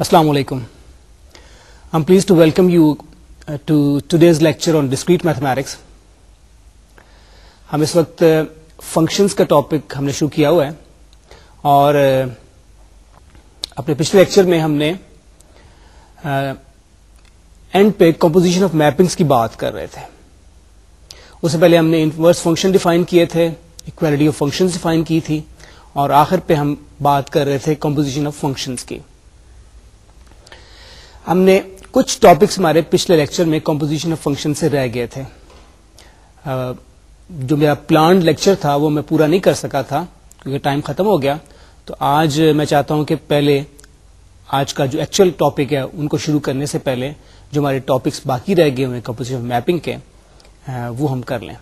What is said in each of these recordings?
Assalamu alaikum. I'm pleased to welcome you to today's lecture on discrete mathematics. ہم اس وقت functions کا topic ہم نے شروع کیا ہوا ہے اور اپنے پچھلے لیکچر میں ہم نے اینڈ پہ کمپوزیشن آف میپنگز کی بات کر رہے تھے. اس سے پہلے ہم نے انورس فنکشن ڈیفائن کیے تھے, ایکویلٹی آف فنکشنز ڈیفائن کی تھی اور آخر پہ ہم بات کر رہے تھے کمپوزیشن آف فنکشنز کی. ہم نے کچھ ٹاپکس ہمارے پچھلے لیکچر میں کمپوزیشن آف فنکشن سے رہ گئے تھے. جو میرا پلانڈ لیکچر تھا وہ میں پورا نہیں کر سکا تھا کیونکہ ٹائم ختم ہو گیا. تو آج میں چاہتا ہوں کہ پہلے آج کا جو ایکچوئل ٹاپک ہے ان کو شروع کرنے سے پہلے جو ہمارے ٹاپکس باقی رہ گئے ہوئے کمپوزیشن آف میپنگ کے وہ ہم کر لیں.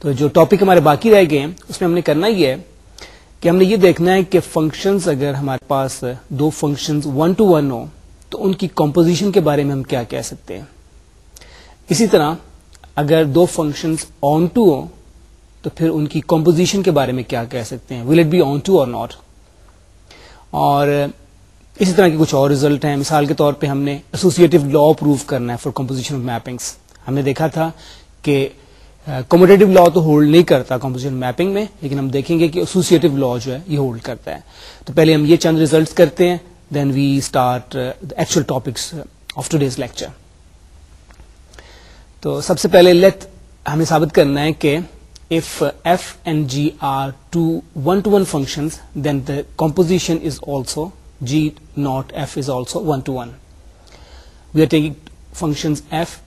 تو جو ٹاپک ہمارے باقی رہ گئے ہیں اس میں ہم نے کرنا یہ ہے کہ ہم نے یہ دیکھنا ہے کہ فنکشنز اگر ہمارے پاس دو فنکشنز 1 to 1 ہو تو ان کی کمپوزیشن کے بارے میں ہم کیا کہہ سکتے ہیں. اسی طرح اگر دو فنکشنز آن ٹو ہو تو پھر ان کی کمپوزیشن کے بارے میں کیا کہہ سکتے ہیں, will it be onto or اور ناٹ. اور اسی طرح کے کچھ اور ریزلٹ ہیں. مثال کے طور پہ ہم نے ایسوسیٹیو لا پروو کرنا ہے فار کمپوزیشن آف میپنگس. ہم نے دیکھا تھا کہ کمیوٹیٹو لا تو ہولڈ نہیں کرتا کمپوزیشن میپنگ میں, لیکن ہم دیکھیں گے کہ ایسوسیٹیو لا جو ہے یہ ہولڈ کرتا ہے. تو پہلے ہم یہ چند ریزلٹس کرتے ہیں, then we start the actual topics of today's lecture. تو سب سے پہلے ہمیں ثابت کرنا ہے کہ if f and g are two 1-to-1 functions then the composition is also g not f is also 1-to-1. We are taking functions f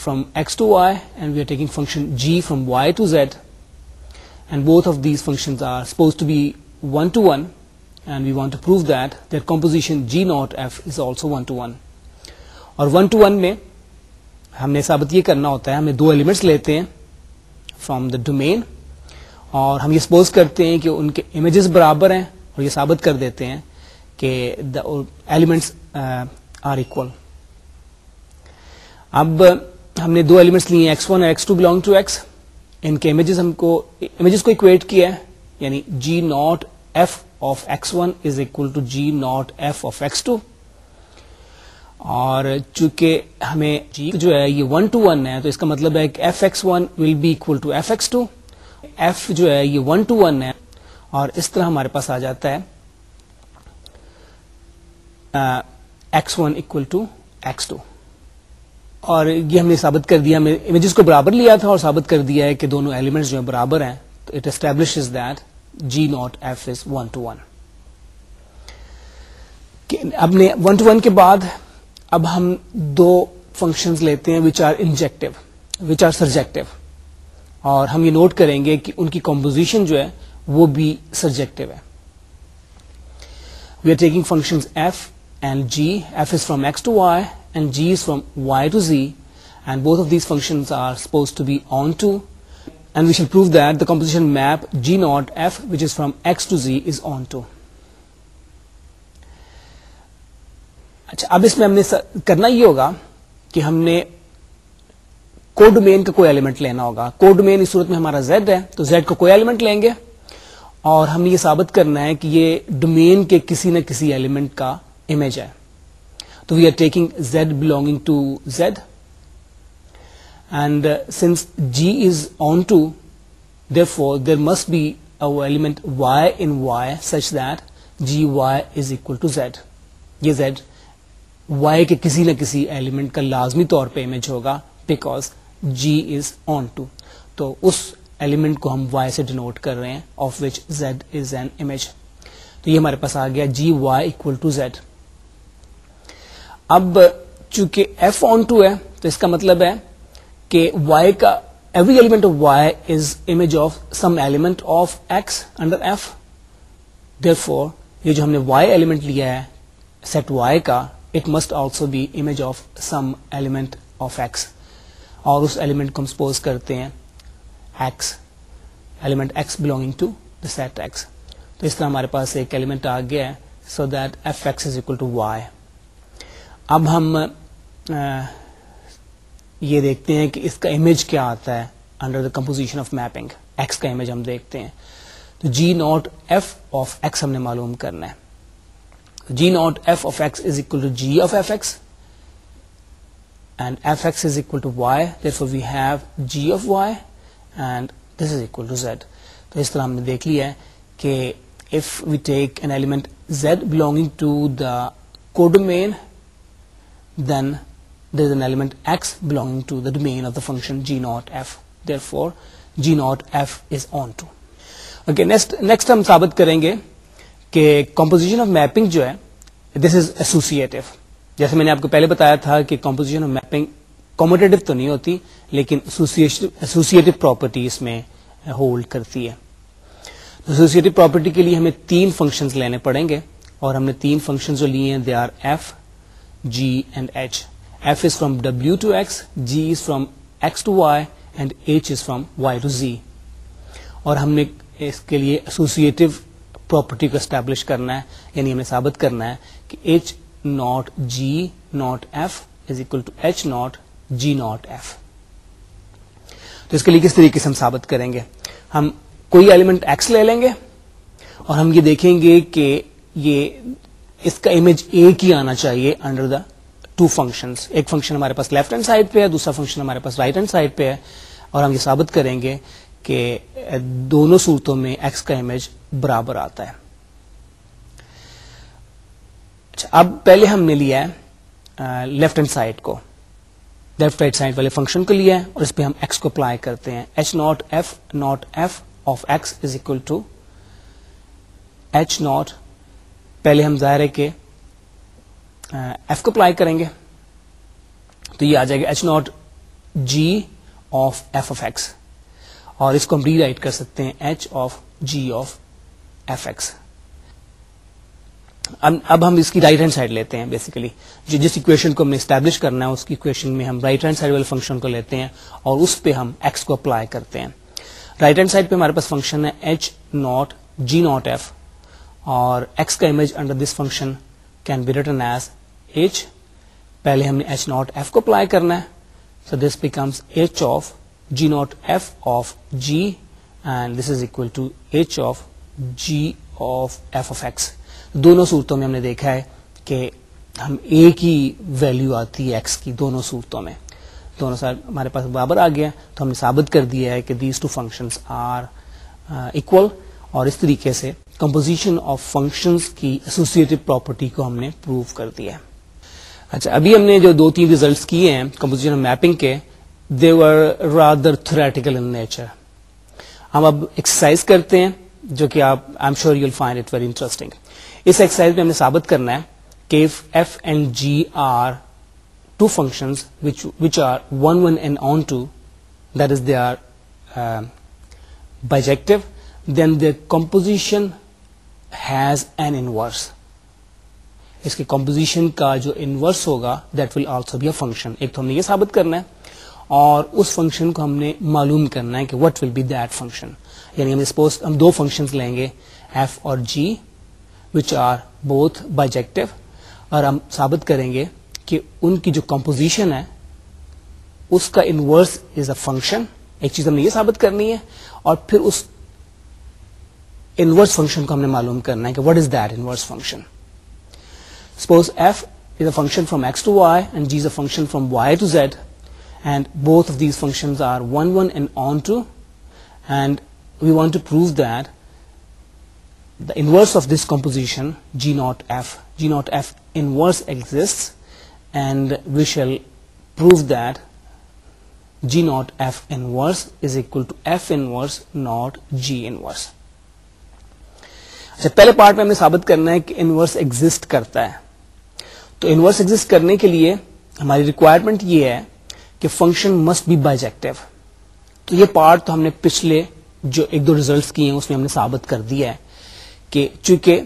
from x to y and we are taking function g from y to z, and both of these functions are supposed to be 1-to-1. And we want to prove that their composition g naught f is also 1-to-1. اور 1-to-1 میں ہم نے ثابت یہ کرنا ہوتا ہے, ہمیں دو ایلیمنٹس لیتے ہیں فرام دا ڈومین اور ہم یہ سپوز کرتے ہیں کہ ان کے امیجز برابر ہیں اور یہ ثابت کر دیتے ہیں کہ دا ایلیمنٹس آر ایکول. اب ہم نے دو ایلیمنٹس لیے x1 اور x2 belong to x. ان کے امیجز کو اکویٹ کیا ہے, یعنی g naught f of x1 is equal to g naught f of x2. اور چونکہ ہمیں g جو ہے یہ 1-to-1 ہے تو اس کا مطلب ہے کہ fx1 will be equal to fx2. f جو ہے یہ 1-to-1 ہے اور اس طرح ہمارے پاس آ جاتا ہے x1 equal to x2. اور یہ ہم نے ثابت کر دیا, ہم نے امیجز کو برابر لیا تھا اور ثابت کر دیا ہے کہ دونوں ایلیمنٹس جو ہیں برابر ہیں. تو it establishes that g naught f is 1-to-1. اب نے 1-to-1 کے بعد اب ہم دو فنکشنز لیتے ہیں which are injective, which are surjective, اور ہم یہ نوٹ کریں گے کہ ان کی کمپوزیشن جو ہے وہ بھی surjective ہے. We are taking functions f and g. f is from x to y and g is from y to z, and both of these functions are supposed to be onto. And we shall prove that the composition map g naught f, which is from x to z, is onto. اچھا, اب اس میں ہم نے کرنا یہ ہوگا کہ ہم نے کو ڈومین کا کوئی ایلیمنٹ لینا ہوگا. کو ڈومین اس صورت میں ہمارا z ہے تو z کا کوئی ایلیمنٹ لیں گے اور ہم نے یہ ثابت کرنا ہے کہ یہ ڈومین کے کسی نہ کسی ایلیمنٹ کا امیج ہے. تو we are taking z belonging to z. And since g is onto, therefore there must be an element y in y such that gy is equal to z. یہ z y کے کسی نہ کسی element کا لازمی طور پہ image ہوگا because g is onto. تو اس ایلیمنٹ کو ہم y سے ڈینوٹ کر رہے ہیں of which z is an image. تو یہ ہمارے پاس آ گیا gy equal to z. اب چونکہ f onto ہے تو اس کا مطلب ہے کہ y کا every element of y is image of some element of x under f. Therefore یہ جو ہم نے y ایلیمنٹ لیا ہے set y کا, it must also be image of some element of x. اور اس ایلیمنٹ کو ہم سپوز کرتے ہیں x, element x belonging to the set x. تو اس طرح ہمارے پاس ایک ایلیمنٹ آ گیا ہے so that fx is equal to y. اب ہم یہ دیکھتے ہیں کہ اس کا امیج کیا آتا ہے under the composition of mapping. X کا امیج ہم دیکھتے ہیں تو جی ناٹ ایف آف ایکس ہم نے معلوم کرنا ہے. G naught f of x is equal to g of fx, and fx is equal to y, therefore we have g of y and this is equal to z. تو اس طرح ہم نے دیکھ لیا ہے کہ if we take an element z belonging to the codomain, then there is an element x belonging to the domain of the function g naught f. Therefore g naught f is onto. Okay, next ہم ثابت کریں گے کہ composition of mapping جو ہے this is associative. جیسے میں نے آپ کو پہلے بتایا تھا کہ composition of mapping commutative تو نہیں ہوتی لیکن associative property اس میں ہولڈ کرتی ہے. Associative property کے لیے ہمیں 3 functions لینے پڑیں گے اور ہم نے 3 functions جو لیے ہیں they are f, g and h. f is from w to x, g is from x to y and h is from y to z. اور ہم نے اس کے لیے associative property کو establish کرنا ہے, یعنی ہمیں ثابت کرنا ہے کہ h naught g naught f is equal to h naught g naught f. تو اس کے لیے کس طریقے سے ہم ثابت کریں گے؟ ہم کوئی ایلیمنٹ x لے لیں گے اور ہم یہ دیکھیں گے کہ یہ اس کا امیج ایک ہی آنا چاہیے انڈر دا 2 functions. ایک فنکشن ہمارے پاس لیفٹ ہینڈ سائڈ پہ ہے, دوسرا فنکشن ہمارے پاس رائٹ ہینڈ سائڈ پہ ہے, اور ہم یہ ثابت کریں گے کہ دونوں صورتوں میں x کا امیج برابر آتا ہے. اچھا, اب پہلے ہم نے لیا ہے لیفٹ ہینڈ سائڈ کو, لیفٹ رائٹ سائڈ والے فنکشن کو لیا ہے اور اس پہ ہم x کو اپلائی کرتے ہیں. h not f of x is equal to h not, پہلے ہم ظاہر ہے کہ f کو اپلائی کریں گے تو یہ آ جائے گا h not g of f of x, اور اس کو ہم ری رائٹ کر سکتے ہیں h of g of f x. اب ہم اس کی رائٹ ہینڈ سائڈ لیتے ہیں. بیسیکلی جس اکویشن کو ہم نے اسٹیبلش کرنا ہے اس کی اکویشن میں ہم رائٹ ہینڈ سائڈ والے فنکشن کو لیتے ہیں اور اس پہ ہم x کو اپلائی کرتے ہیں. رائٹ ہینڈ سائڈ پہ ہمارے پاس فنکشن ہے h not g not f, اور x کا image under this function can be written as h. پہلے ہم نے h ناٹ f کو اپلائی کرنا ہے, so this becomes h of g not f of g and this is equal to h of g of f of x. دونوں صورتوں میں ہم نے دیکھا ہے کہ ہم ایک ہی ویلیو آتی ہے x کی دونوں صورتوں میں, دونوں سائڈ ہمارے پاس برابر آ گیا, تو ہم نے ثابت کر دیا ہے کہ دیز 2 functions آر اکول, اور اس طریقے سے کمپوزیشن آف فنکشنز کی ایسوسیٹیو پراپرٹی کو ہم نے پروو کر دیا ہے. اچھا, ابھی ہم نے جو 2-3 ریزلٹس کیے ہیں کمپوزیشن آف میپنگ کے, they are rather theoretical in nature. ہم اب ایکسرسائز کرتے ہیں جو کہ آپ I M sure you will find it very interesting. اس ایکسرسائز میں ہم نے ثابت کرنا ہے کہ f and g are 2 functions which are 1 and onto, that is they are bijective, then their composition has an inverse. اس کے composition کا جو inverse ہوگا that will also be a function. ایک تو ہم نے یہ ثابت کرنا ہے اور اس فنکشن کو ہم نے معلوم کرنا ہے کہ what will be that function. یعنی ہم suppose ہم 2 functions لیں گے f اور g which are both bijective, اور ہم ثابت کریں گے کہ ان کی جو کمپوزیشن ہے اس کا انورس از اے فنکشن. ایک چیز ہم نے یہ ثابت کرنی ہے اور پھر اس انورس فنکشن کو ہم نے معلوم کرنا ہے کہ what is that inverse function. Suppose f is a function from x to Y and g is a function from Y to Z, and both of these functions are 1 and on to, and we want to prove that the inverse of this composition g naught f inverse exists, and we shall prove that g naught f inverse is equal to f inverse not g inverse. اچھا, پہلے part میں ہم نے ثابت کرنا ہے کہ inverse exist کرتا ہے. تو انورس ایگزسٹ کرنے کے لیے ہماری ریکوائرمنٹ یہ ہے کہ فنکشن مسٹ بی بائیجیکٹو. تو یہ پارٹ تو ہم نے پچھلے جو 1-2 ریزلٹس کیے ہیں اس میں ہم نے ثابت کر دیا ہے کہ چونکہ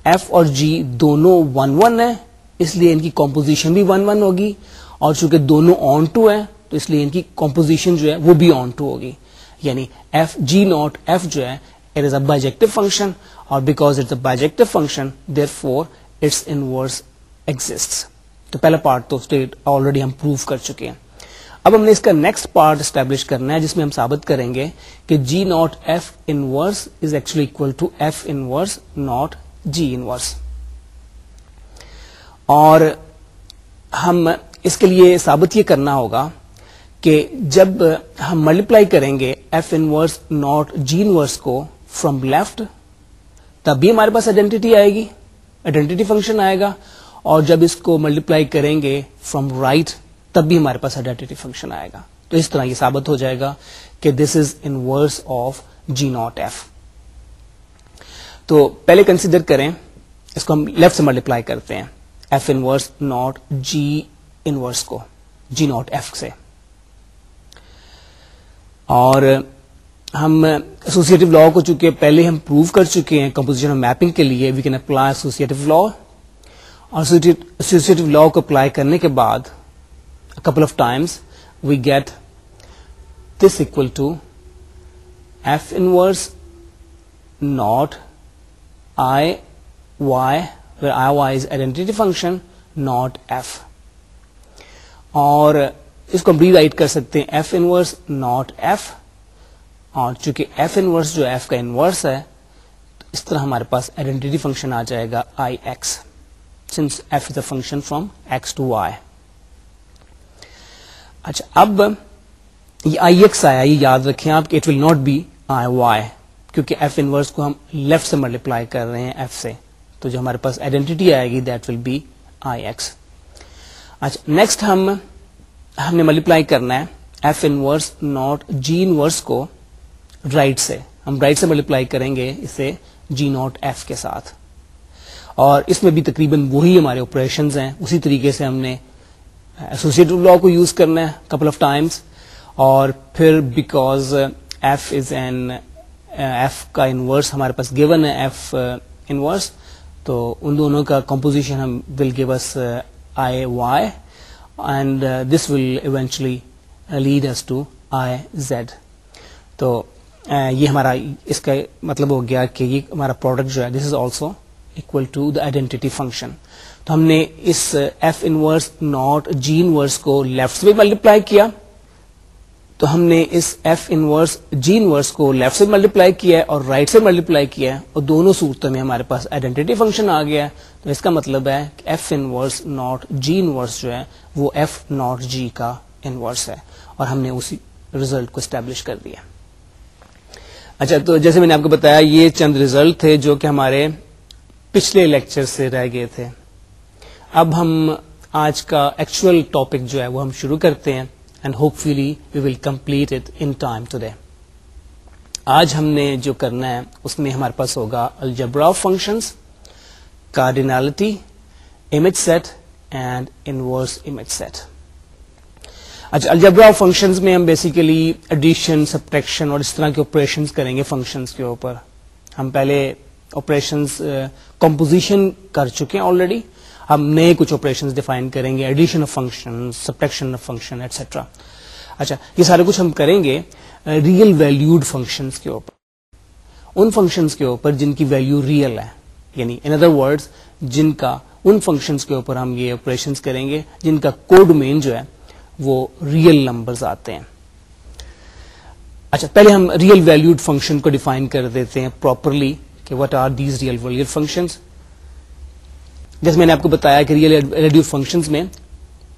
f اور g دونوں 1 ہیں اس لیے ان کی کمپوزیشن بھی 1 ہوگی, اور چونکہ دونوں آن ٹو ہیں تو اس لیے ان کی کمپوزیشن جو ہے وہ بھی آن ٹو ہوگی. یعنی g ناٹ f جو ہے it is a bijective function, اور because it's a bijective function therefore its inverse exists. تو پہلا پارٹ تو آلریڈی ہم پروو کر چکے ہیں. اب ہم نے اس کا نیکسٹ پارٹ اسٹیبلش کرنا ہے جس میں ہم ثابت کریں گے کہ g not f inverse is actually equal to f inverse not g inverse. اور ہم اس کے لیے ثابت یہ کرنا ہوگا کہ جب ہم ملٹیپلائی کریں گے f inverse not g inverse کو فرام لیفٹ تب بھی ہمارے پاس آئیڈینٹی آئے گی, آئیڈینٹی فنکشن آئے گا, اور جب اس کو ملٹیپلائی کریں گے فرام رائٹ تب بھی ہمارے پاس آئیڈینٹی فنکشن آئے گا. تو اس طرح یہ ثابت ہو جائے گا کہ this is inverse of g not f. تو پہلے کنسیڈر کریں, اس کو ہم لیفٹ سے ملٹیپلائی کرتے ہیں f inverse not g inverse کو جی ناٹ ایف سے, اور ہم ایسوسیٹو لا کو چونکہ پہلے ہم پروو کر چکے ہیں کمپوزیشن آف میپنگ کے لیے, we can apply associative law, اور ایسوسیٹو لا کو اپلائی کرنے کے بعد couple of times we get this equal to f inverse not I y, where I y is identity function not f, اور اس کو ہم ری رائٹ کر سکتے ہیں f inverse not f, اور چونکہ f inverse جو f کا انورس ہے اس طرح ہمارے پاس آئیڈینٹی فنکشن آ جائے گا ix, since f is a function from x to y. اچھا, اب یہ آئی ایکس آیا, یہ یاد رکھیں آپ کہ it will not be I Y, کیونکہ ایف انورس کو ہم لیفٹ سے ملٹیپلائی کر رہے ہیں ایف سے, تو جو ہمارے پاس آئیڈینٹی آئے گی that will be I X. اچھا, نیکسٹ ہم نے ملٹیپلائی کرنا ہے f inverse not g inverse کو رائٹ سے, ہم رائٹ سے ملٹیپلائی کریں گے اسے جی ناٹ ایف کے ساتھ, اور اس میں بھی تقریباً وہی ہمارے آپریشنز ہیں, اسی طریقے سے ہم نے ایسوسیٹو لا کو یوز کرنا ہے کپل آف ٹائمس, اور پھر because f is an f کا انورس ہمارے پاس گیون ہے ایف انورس, تو ان دونوں کا کمپوزیشن ہم will give us I Y, and this will eventually lead us to I Z. تو یہ ہمارا اس کا مطلب ہو گیا کہ یہ ہمارا پروڈکٹ جو ہے this is also equal to the identity function. تو ہم نے اس f inverse not g inverse کو لیفٹ سے ملٹیپلائی کیا, تو ہم نے اس ایف انورس جی انورس کو لیفٹ سے ملٹیپلائی کیا ہے اور رائٹ سے ملٹیپلائی کیا ہے, اور دونوں صورتوں میں ہمارے پاس آئیڈینٹی فنکشن آ گیا ہے. تو اس کا مطلب ہے کہ f inverse not g inverse جو ہے وہ ایف ناٹ جی کا انورس ہے, اور ہم نے اسی ریزلٹ کو اسٹیبلش کر دیا. اچھا, تو جیسے میں نے آپ کو بتایا یہ چند ریزلٹ تھے جو کہ ہمارے پچھلے لیکچر سے رہ گئے تھے. اب ہم آج کا ایکچوئل ٹاپک جو ہے وہ ہم شروع کرتے ہیں, and hopefully we will complete it in time today. آج ہم نے جو کرنا ہے اس میں ہمارے پاس ہوگا algebra of functions, cardinality, image set and inverse image set. اچھا, الجبرا آف فنکشنز میں ہم بیسیکلی ایڈیشن, سبٹریکشن اور اس طرح کے آپریشنز کریں گے فنکشنز کے اوپر. ہم پہلے آپریشنز کمپوزیشن کر چکے ہیں آلریڈی, ہم نئے کچھ آپریشنز ڈیفائن کریں گے, addition of function, subtraction of function etcetera. اچھا, یہ سارے کچھ ہم کریں گے ریئل ویلیوڈ فنکشنز کے اوپر, ان فنکشنز کے اوپر جن کی ویلیو ریئل ہے, یعنی ان ادر ورڈز جن کا ان فنکشنز کے اوپر ہم یہ آپریشنز کریں گے جن کا کوڈ مین جو ہے وہ ریئل نمبرز آتے ہیں. اچھا, پہلے ہم ریئل ویلیوڈ فنکشن کو ڈیفائن کر دیتے ہیں پراپرلی کہ what are these real valued functions. جیسے میں نے آپ کو بتایا کہ ریئل ویلیوڈ فنکشنز میں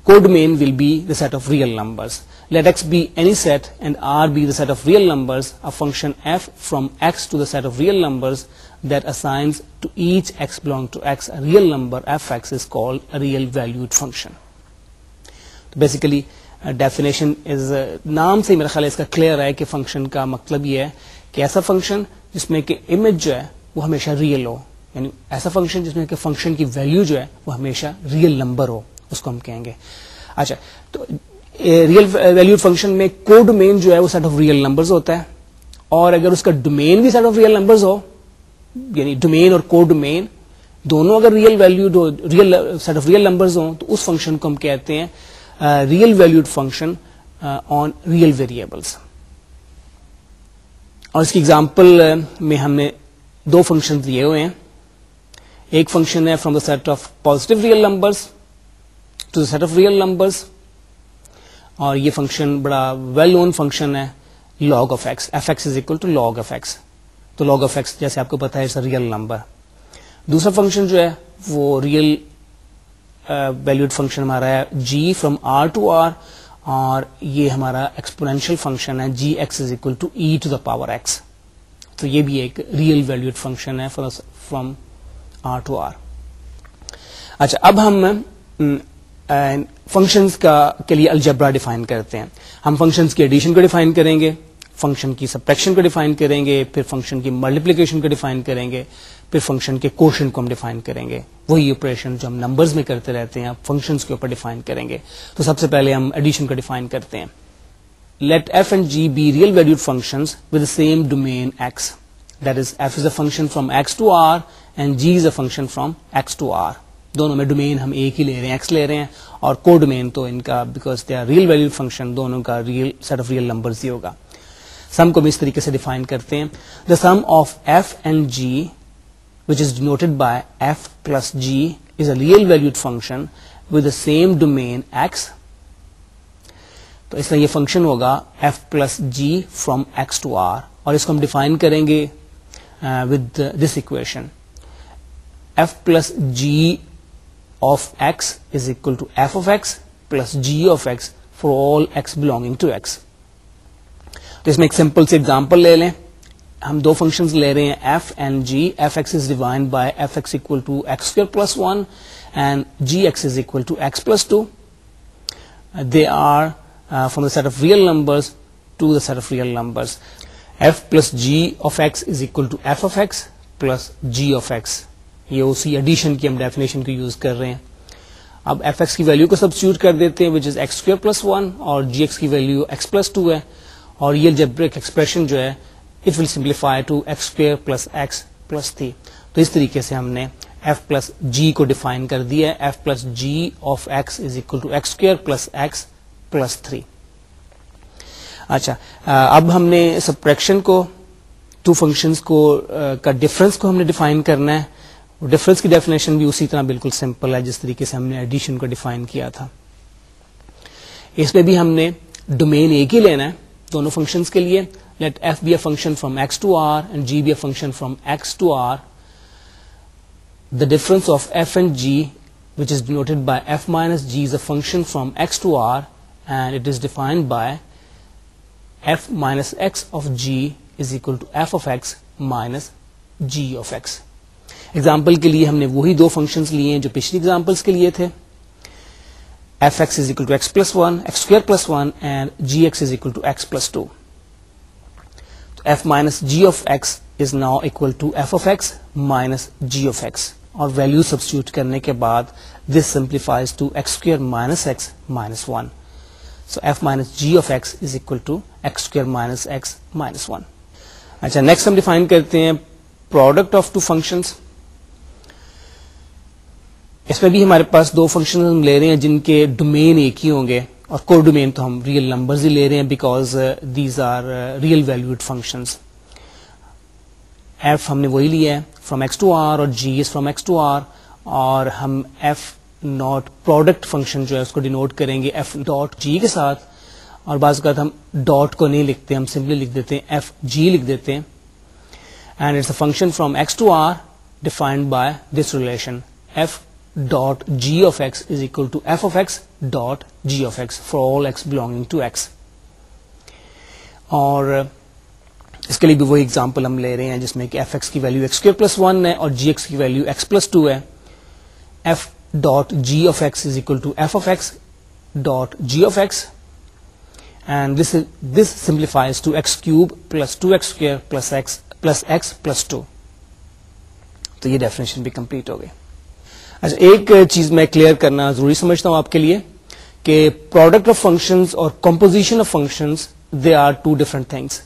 codomain will be the set of real numbers. Let X be any set and R be the set of real numbers. A function f from x to the set of real numbers that assigns to each x belong to x a real number fx is called a real valued function. تو basically definition is, نام سے میرا خیال ہے اس کا clear ہے کہ function کا مطلب یہ ہے کہ ایسا فنکشن جس میں کہ امیج جو ہے وہ ہمیشہ ریئل ہو, یعنی ایسا فنکشن جس میں کہ فنکشن کی ویلیو جو ہے وہ ہمیشہ ریئل نمبر ہو, اس کو ہم کہیں گے. اچھا, تو ریئل ویلیوڈ فنکشن میں کوڈ مین جو ہے وہ سیٹ آف ریئل نمبرز ہوتا ہے, اور اگر اس کا ڈومین بھی سیٹ آف ریئل نمبرز ہو, یعنی ڈومین اور کوڈ مین دونوں اگر ریئل ویلیوڈ ہو, real set of real numbers ہوں, تو اس فنکشن کو ہم کہتے ہیں real valued function on real variables. اور اس کی ایگزامپل میں ہم نے دو فنکشن دیے ہوئے ہیں. ایک فنکشن ہے from the set of positive real numbers to the set of real numbers, اور یہ فنکشن بڑا ویل نون فنکشن ہے log of x. fx is equal to log of x. تو log of x جیسے آپ کو پتا ہے اٹس اے ریئل نمبر. دوسرا فنکشن جو ہے وہ ریئل ویلیوڈ فنکشن ہمارا ہے g from R to R, اور یہ ہمارا ایکسپونینشیل فنکشن ہے g x is equal to e to the power x. تو یہ بھی ایک ریئل ویلیوڈ فنکشن ہے فرام آر ٹو آر. اچھا, اب ہم فنکشنز کے لیے الجبرا ڈیفائن کرتے ہیں. ہم فنکشنز کی ایڈیشن کو ڈیفائن کریں گے, فنکشن کی سبٹریکشن کو ڈیفائن کریں گے, پھر فنکشن کی ملٹیپلیکیشن کو ڈیفائن کریں گے, پھر فنکشن کے کوشن کو ہم ڈیفائن کریں گے. وہی آپریشن جو ہم نمبرز میں کرتے رہتے ہیں فنکشنز کے اوپر ڈیفائن کریں گے. تو سب سے پہلے ہم ایڈیشن کو ڈیفائن کرتے ہیں. Let f and g be real valued functions with same domain X, that is f is a function from x to R and g is a function from x to R. دونوں میں domain ہم ایک ہی لے رہے ہیں, x لے رہے ہیں, اور کو ڈومین تو ان کا because they are real valued function, دونوں کا real set of real numbers ہی ہوگا. سم کو بھی اس طریقے سے ڈیفائن کرتے ہیں. The sum of f and g which is denoted by f plus g is a real valued function with the same domain x. تو اس طرح یہ فنکشن ہوگا f plus g from x to r, اور اس کو ہم define کریں گے with this equation. f plus g of x is equal to f of x plus g of x for all x belonging to x. تو اس میں ایک simple سی example لے لیں. ہم دو فنکشنز لے رہے ہیں f and g. F x is defined by f x equal to x square plus 1 and g x is equal to x plus 2. They are from the set of real numbers to the set of real numbers. F plus g of x is equal to f of x plus g of x. یہ اسی edition کی ہم definition کو use کر رہے ہیں. اب F x کی ویلیو کو سبسٹیوٹ کر دیتے ہیں وچ از ایکس اسکوئر پلس 1, اور جی ایکس کی ویلیو ایکس پلس 2 ہے, اور یہ الجبرک ایکسپریشن جو ہے it will simplify to x square plus x plus 3. تو اس طریقے سے ہم نے f plus g کو ڈیفائن کر دیا ہے. f plus g of x is equal to x square plus x plus 3. اچھا, اب ہم نے سبٹریکشن کو, ٹو فنکشنز کو کا ڈفرنس کو ہم نے ڈیفائن کرنا ہے. ڈفرنس کی ڈیفینیشن بھی اسی طرح بالکل سمپل ہے جس طریقے سے ہم نے ایڈیشن کو ڈیفائن کیا تھا. اس میں بھی ہم نے ڈومین ایک ہی لینا ہے دونوں فنکشنز کے لیے. Let f be a function from x to r and g be a function from x to r. The difference of f and g, which is denoted by f minus g, is a function from x to r, and it is defined by f minus x of g is equal to f of x minus g of x. Example کے لیے ہم نے وہی دو functions لیے ہیں جو پچھلی examples کے لیے تھے. f x is equal to x plus 1, x square plus 1, and g x is equal to x plus 2. f minus g of x is now equal to f of x minus g of x, اور value substitute کرنے کے بعد this simplifies to x square minus x minus 1. So f minus g of x is equal to x square minus x minus 1. اچھا, next ہم define کرتے ہیں product of two functions. اس میں بھی ہمارے پاس دو فنکشن ہم لے رہے ہیں جن کے ڈومین ایک ہی ہوں گے, اور کو ڈومین تو ہم ریئل نمبرز ہی لے رہے ہیں because these are real valued functions. F ہم نے وہی لیا ہے فرام ایکس ٹو آر, اور g is from x to R, اور ہم ایف ناٹ پروڈکٹ فنکشن جو ہے اس کو ڈینوٹ کریں گے ایف ڈاٹ جی کے ساتھ, اور بعض اوقات ہم ڈاٹ کو نہیں لکھتے, ہم سمپلی لکھ دیتے ہیں ایف جی لکھ دیتے ہیں. And it's a function from x to R defined by this relation f dot g of x is equal to f of x dot g of x for all x belonging to x. اور اس کے لیے بھی وہی example ہم لے رہے ہیں جس میں کہ ایف ایکس کی ویلیو ایکس اسکوئر پلس 1 ہے اور جی ایکس کی ویلیو ایکس پلس 2 ہے. F dot g of x is equal to f of x dot g of x, and this simplifies to x cube plus 2x square plus x plus 2. تو یہ definition بھی complete ہو گئی. اچھا, ایک چیز میں clear کرنا ضروری سمجھتا ہوں آپ کے لیے کہ پروڈکٹ آف فنکشنز اور composition of functions they are two different things.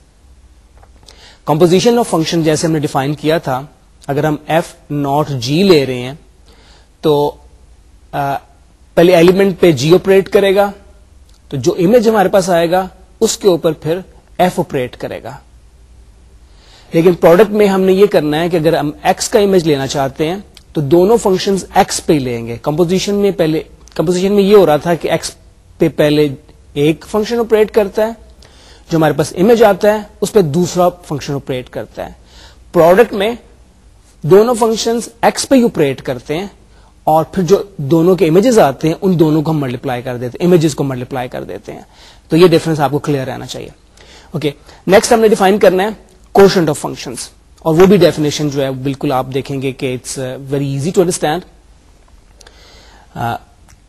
Composition of function جیسے ہم نے ڈیفائن کیا تھا, اگر ہم ایف ناٹ جی لے رہے ہیں تو پہلے ایلیمنٹ پہ جی آپریٹ کرے گا, تو جو امیج ہمارے پاس آئے گا اس کے اوپر پھر ایف آپریٹ کرے گا. لیکن پروڈکٹ میں ہم نے یہ کرنا ہے کہ اگر ہم ایکس کا امیج لینا چاہتے ہیں تو دونوں فنکشنز ایکس پہ لیں گے. کمپوزیشن میں یہ ہو رہا تھا کہ ایکس پہ پہلے ایک فنکشن آپریٹ کرتا ہے, جو ہمارے پاس امیج آتا ہے اس پہ دوسرا فنکشن آپریٹ کرتا ہے. پروڈکٹ میں دونوں فنکشنز ایکس پہ ہی آپریٹ کرتے ہیں اور پھر جو دونوں کے امیجز آتے ہیں ان دونوں کو ہم ملٹیپلائی کر دیتے ہیں, امیجز کو ملٹیپلائی کر دیتے ہیں. تو یہ ڈفرنس آپ کو کلیئر رہنا چاہیے. اوکے, نیکسٹ ہم نے ڈیفائن کرنا ہے کوشنٹ آف فنکشنز, اور وہ بھی ڈیفینیشن جو ہے بالکل آپ دیکھیں گے کہ it's very easy to understand.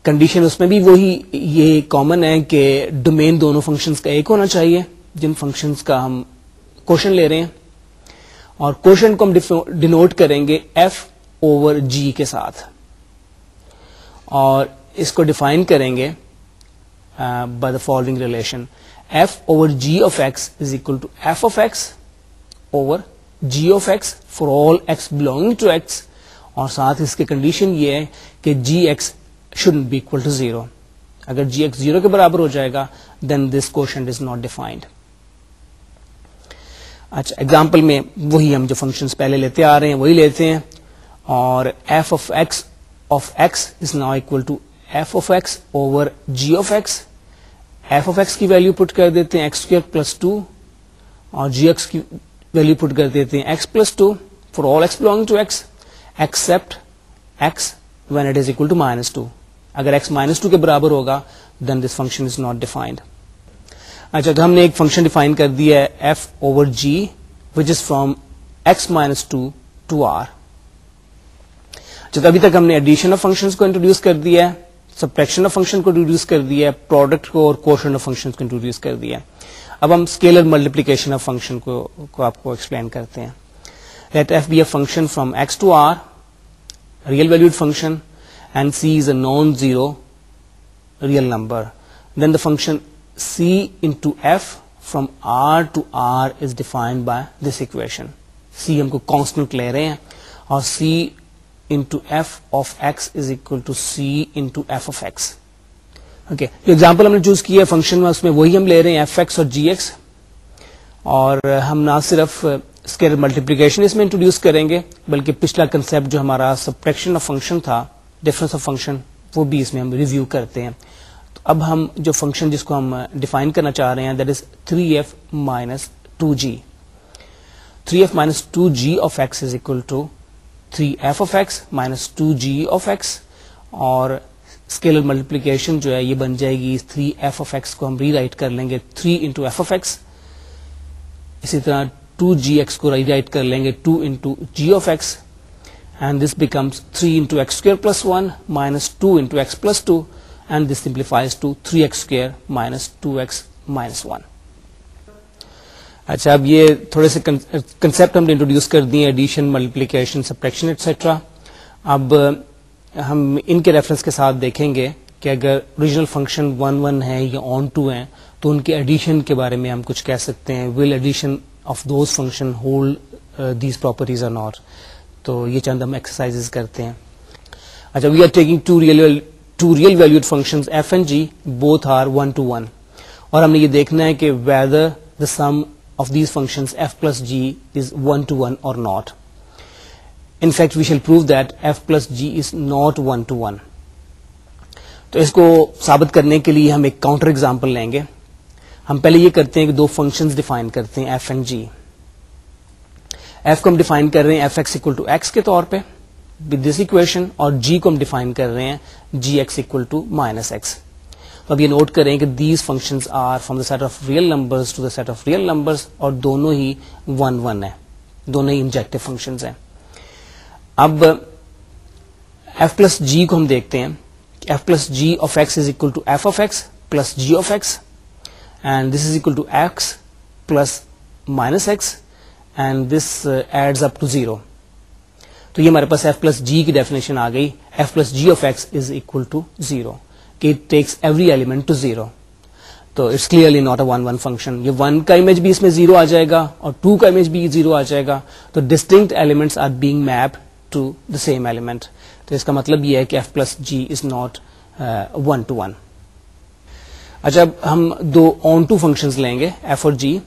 Condition اس میں بھی وہی یہ کامن ہے کہ ڈومین دونوں فنکشنز کا ایک ہونا چاہیے جن فنکشنز کا ہم کوشن لے رہے ہیں, اور کوشن کو ہم ڈینوٹ کریں گے ایف اوور جی کے ساتھ, اور اس کو ڈیفائن کریں گے by the following relation f over g of x is equal to f of x over g of x for all x belonging to X, اور ساتھ اس کی کنڈیشن یہ ہے کہ g x shouldn't be equal to 0. اگر جی x 0 کے برابر ہو جائے گا then this quotient is not defined. اچھا, ایگزامپل میں وہی ہم جو فنکشنز پہلے لیتے آ رہے ہیں وہی لیتے ہیں, اور f of x is now equal to f of x over g of x. f of x کی ویلیو پٹ کر دیتے ہیں x square plus 2, اور g x کی ویلیو پٹ کر دیتے ہیں x plus 2 for all x belonging to x except x when it is equal to -2. اگر x -2 کے برابر ہوگا then this function is not defined. اچھا, تو ہم نے ایک فنکشن ڈیفائن کر دیا ہے f over g which is from x -2 to r. اچھا, ابھی تک ہم نے ایڈیشن آف فنکشنز کو انٹروڈیوس کر دیا ہے, سبٹریکشن آف فنکشن کو انٹروڈیوس کر دیا ہے, پروڈکٹ کو اور کوشنٹ آف فنکشنز کو انٹروڈیوس کر دیا ہے. اب ہم اسکیلر ملٹیپلیکیشن آف فنکشن کو آپ کو ایکسپلین کرتے ہیں. Let f be a function from x to r, real valued function, and c is a non-zero real number. Then the function c into f from r to r is defined by this equation. c ہم کو constant لے رہے ہیں, اور c into f of x is equal to c into f of x. Okay, جو example ہم نے choose کیا ہے فنکشن میں اس میں وہی ہم لے رہے ہیں ایف ایکس اور جی ایکس, اور ہم نہ صرف اسکیلر ملٹیپلیکیشن اس میں انٹروڈیوس کریں گے بلکہ پچھلا کنسپٹ جو ہمارا سبٹریکشن آف فنکشن تھا, ڈفرنس آف فنکشن, وہ بھی اس میں ہم ریویو کرتے ہیں. تو اب ہم جو فنکشن جس کو ہم ڈیفائن کرنا چاہ رہے ہیں that is 3f minus 2g. 3f minus 2g of x is equal to 3f of x minus 2g of x, اور اسکیلر ملٹیپلیکیشن جو ہے یہ بن جائے گی 3f of x کو ہم ری رائٹ کر لیں گے 3 into f of x. اسی طرح 2gx کو ری رائٹ کر لیں گے 2 into g of x, and this becomes 3 into x square plus 1 minus 2 into x plus 2, and this simplifies to 3x square minus 2x minus 1. اچھا, اب یہ تھوڑے سے کنسپٹ ہم نے انٹروڈیوس کر دیے, ایڈیشن, ملٹیپلیکیشن, سبٹریکشن ایٹسٹرا. اب ہم ان کے ریفرنس کے ساتھ دیکھیں گے کہ اگر اوریجنل فنکشن 1 ہے یا آن 2 ہیں تو ان کے ایڈیشن کے بارے میں ہم کچھ کہہ سکتے ہیں. Will addition of those function hold these properties اور ناٹ. تو یہ چند ہم ایکسرسائز کرتے ہیں. اچھا, we are taking two real valued functions f and g, both are 1 to 1, اور ہم نے یہ دیکھنا ہے کہ whether the sum of these functions f plus g is 1 to 1 اور not. In fact, we shall prove that f plus g is not 1 to 1. تو اس کو ثابت کرنے کے لیے ہم ایک کاؤنٹر ایگزامپل لیں گے. ہم پہلے یہ کرتے ہیں کہ دو فنکشنز ڈیفائن کرتے ہیں ایف اینڈ جی. ایف کو ہم ڈیفائن کر رہے ہیں f x equal to x کے طور پہ ود دس اکویشن, اور جی کو ہم ڈیفائن کر رہے ہیں g x equal to minus x. اب یہ نوٹ کریں کہ these functions are from the set of real numbers to the set of real numbers, اور دونوں ہی 1 ہیں, دونوں ہی انجیکٹو فنکشنز ہیں. اب ایف پلس جی کو ہم دیکھتے ہیں. F plus g of x is equal to f of x plus g of x, and this is equal to x plus minus x, and this adds up to 0. تو یہ ہمارے پاس F plus جی کی definition آ گئی. F plus g of x is equal to 0, کہ it takes every element to 0. تو it's clearly not a 1 1 function. یہ 1 کا امیج بھی اس میں 0 آ جائے گا اور 2 کا امیج بھی 0 آ جائے گا. تو distinct elements are being map to the same element. تو اس کا مطلب یہ ہے کہ f plus g is not 1 to 1. اچھا, اب ہم دو on to functions لیں گے f اور g,